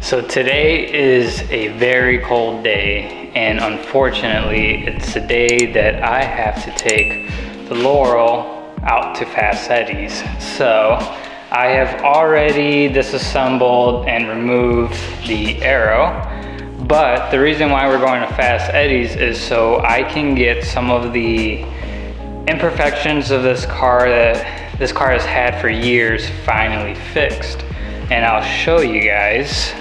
So today is a very cold day, and unfortunately it's a day that I have to take the Laurel out to Fast Eddie's. So I have already disassembled and removed the arrow, but the reason why we're going to Fast Eddie's is so I can get some of the imperfections of this car that this car has had for years finally fixed. And I'll show you guys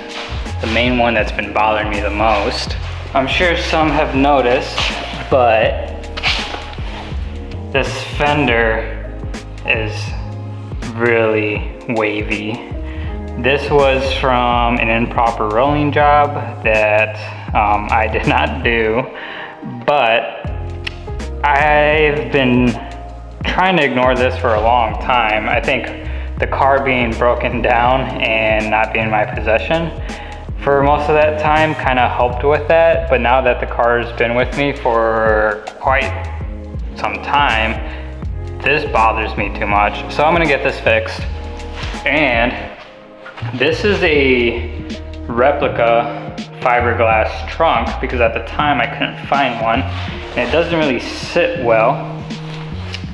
the main one that's been bothering me the most. I'm sure some have noticed, but this fender is really wavy. This was from an improper rolling job that I did not do, but I've been trying to ignore this for a long time. I think the car being broken down and not being in my possession for most of that time kind of helped with that. But now that the car's been with me for quite some time, this bothers me too much. So I'm gonna get this fixed. And this is a replica fiberglass trunk because at the time I couldn't find one, and it doesn't really sit well.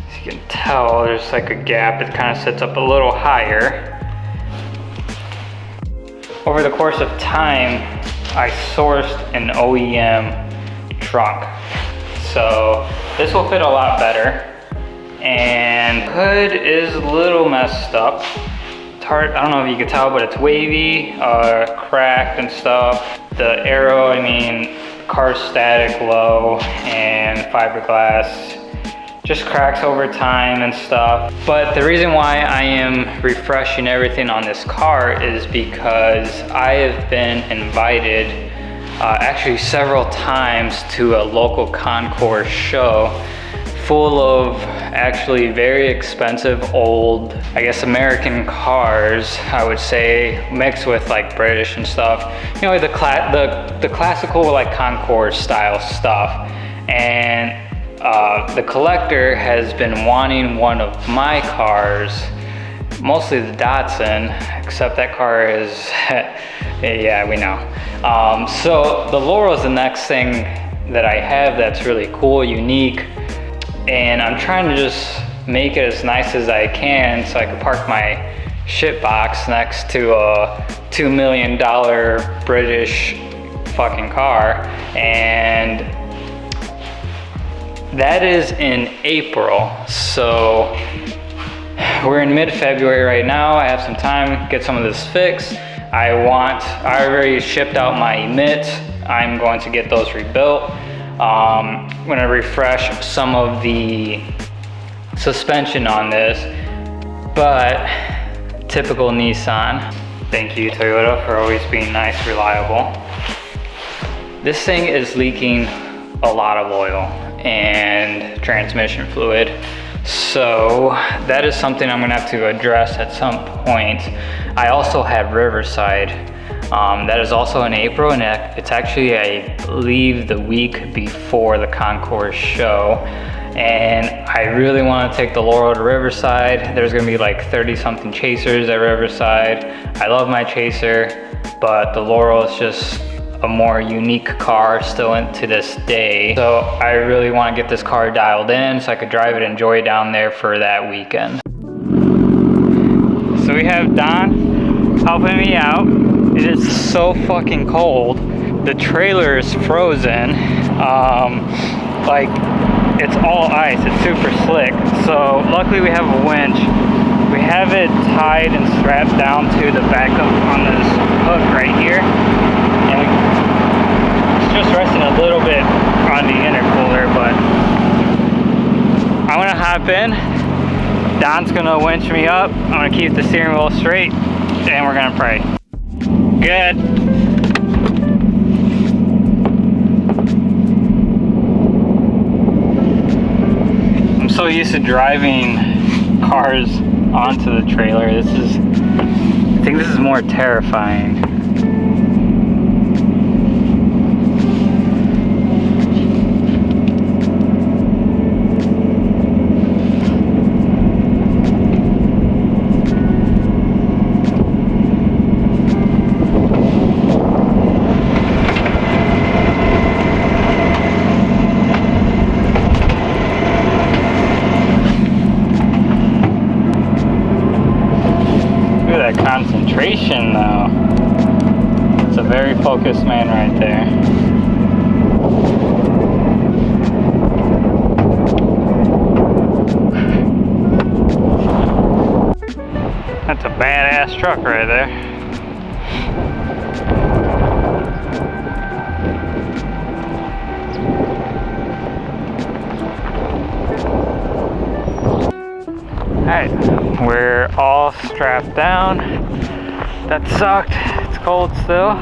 As you can tell, there's like a gap. It kind of sits up a little higher. Over the course of time, I sourced an OEM trunk. So this will fit a lot better. And hood is a little messed up. It's hard, I don't know if you can tell, but it's wavy, cracked and stuff. The arrow, I mean, car's static low and fiberglass just cracks over time and stuff. But the reason why I am refreshing everything on this car is because I have been invited actually several times to a local concours show full of actually very expensive old, I guess, American cars, I would say, mixed with like British and stuff. You know, the classical like concours style stuff. And the collector has been wanting one of my cars, mostly the Datsun, except that car is, yeah, we know. So the Laurel is the next thing that I have that's really cool, unique, and I'm trying to just make it as nice as I can so I can park my shit box next to a $2 million British fucking car. And that is in April, so we're in mid-February right now. I have some time to get some of this fixed. I already shipped out my emits. I'm going to get those rebuilt. I'm gonna refresh some of the suspension on this, but typical Nissan. Thank you, Toyota, for always being nice, reliable. This thing is leaking a lot of oil and transmission fluid. So that is something I'm gonna have to address at some point. I also have Riverside. That is also in April, and it's actually, I believe, the week before the concours show. And I really want to take the Laurel to Riverside. There's gonna be like 30 something chasers at Riverside. I love my chaser, but the Laurel is just a more unique car still to this day. So I really want to get this car dialed in so I could drive it and enjoy it down there for that weekend. So we have Don helping me out. It is so fucking cold. The trailer is frozen. Like, it's all ice. It's super slick. So luckily we have a winch. We have it tied and strapped down to the back on this hook right here. And it's just resting a little bit on the intercooler, but I'm gonna hop in. Don's gonna winch me up. I'm gonna keep the steering wheel straight, and we're gonna pray. Good. I'm so used to driving cars onto the trailer. I think this is more terrifying. very focused man right there. That's a badass truck right there. Alright, we're all strapped down. That sucked. It's cold still.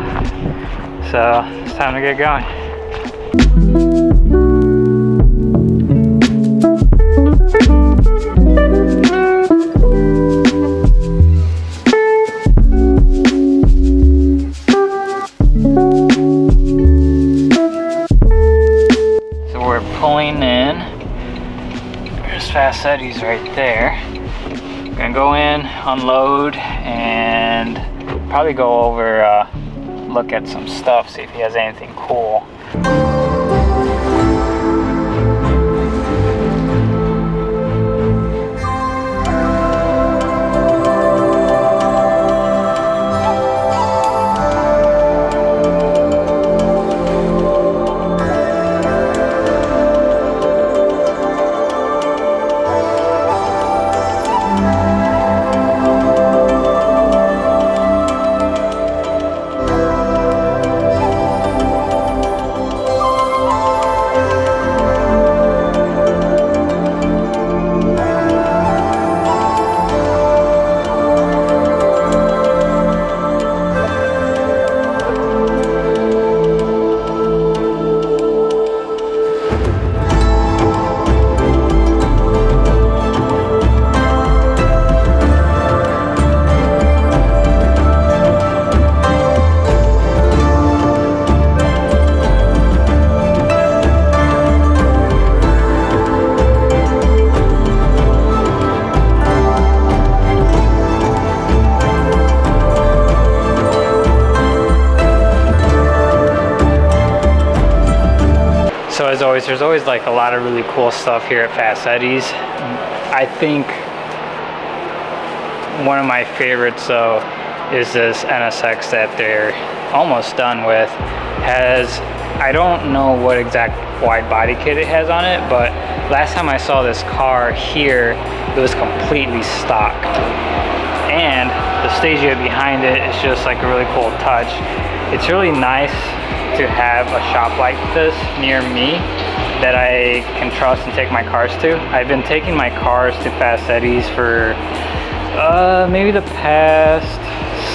So it's time to get going. So we're pulling in. There's Fast Eddie's right there. Gonna go in, unload, and probably go over, look at some stuff, see if he has anything cool. So as always, there's always like a lot of really cool stuff here at Fast Eddie's. I think one of my favorites though is this NSX that they're almost done with. I don't know what exact wide body kit it has on it, but last time I saw this car here, it was completely stock. And the Stagia behind it is just like a really cool touch. It's really nice to have a shop like this near me that I can trust and take my cars to. I've been taking my cars to Fast Eddie's for maybe the past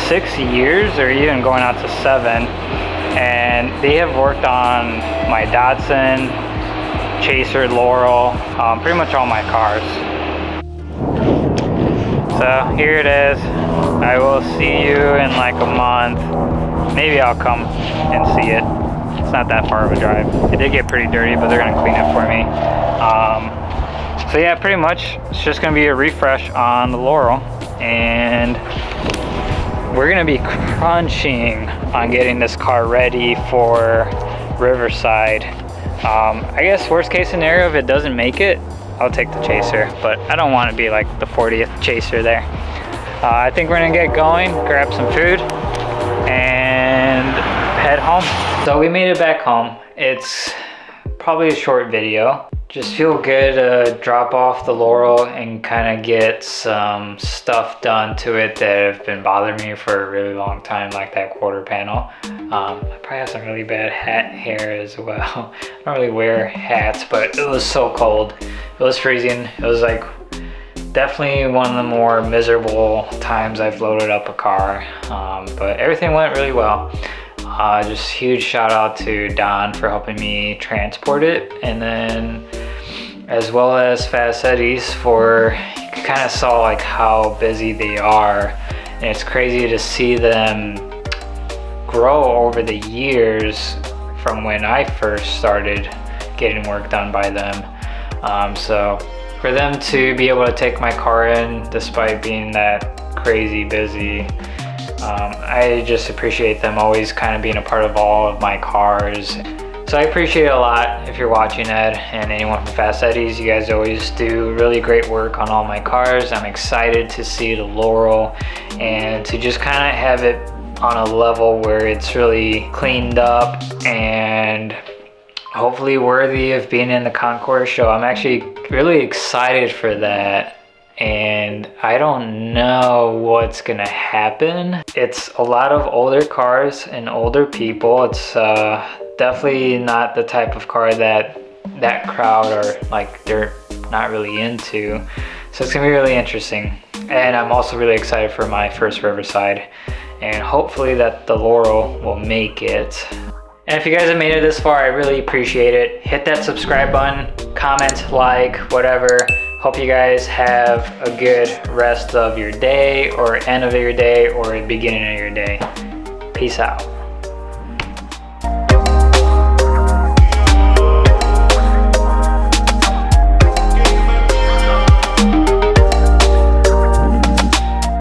6 years, or even going out to 7, and they have worked on my Datsun, Chaser, Laurel, pretty much all my cars. So here it is. I will see you in like a month. Maybe I'll come and see it. It's not that far of a drive. It did get pretty dirty, but they're gonna clean it for me. So yeah, pretty much it's just gonna be a refresh on the Laurel, and we're gonna be crunching on getting this car ready for Riverside. I guess worst case scenario, if it doesn't make it, I'll take the Chaser, but I don't want to be like the 40th Chaser there. I think we're gonna get going, grab some food, and head home. So we made it back home. It's probably a short video. Just feel good to drop off the Laurel and kind of get some stuff done to it that have been bothering me for a really long time, like that quarter panel. I probably have some really bad hat hair as well. I don't really wear hats, but it was so cold. It was freezing. It was like definitely one of the more miserable times I've loaded up a car, but everything went really well. Just huge shout out to Don for helping me transport it, and then as well as Fast Eddie's for, you kind of saw like how busy they are, and it's crazy to see them grow over the years from when I first started getting work done by them. So for them to be able to take my car in despite being that crazy busy, I just appreciate them always kind of being a part of all of my cars. So I appreciate it a lot if you're watching it, and anyone from Fast Eddie's. You guys always do really great work on all my cars. I'm excited to see the Laurel and to just kind of have it on a level where it's really cleaned up and hopefully worthy of being in the concourse show. I'm actually really excited for that. And I don't know what's gonna happen. It's a lot of older cars and older people. It's definitely not the type of car that crowd are like, they're not really into. So it's gonna be really interesting. And I'm also really excited for my first Riverside. And hopefully that the Laurel will make it. And if you guys have made it this far, I really appreciate it. Hit that subscribe button, comment, like, whatever. Hope you guys have a good rest of your day or end of your day or beginning of your day. Peace out.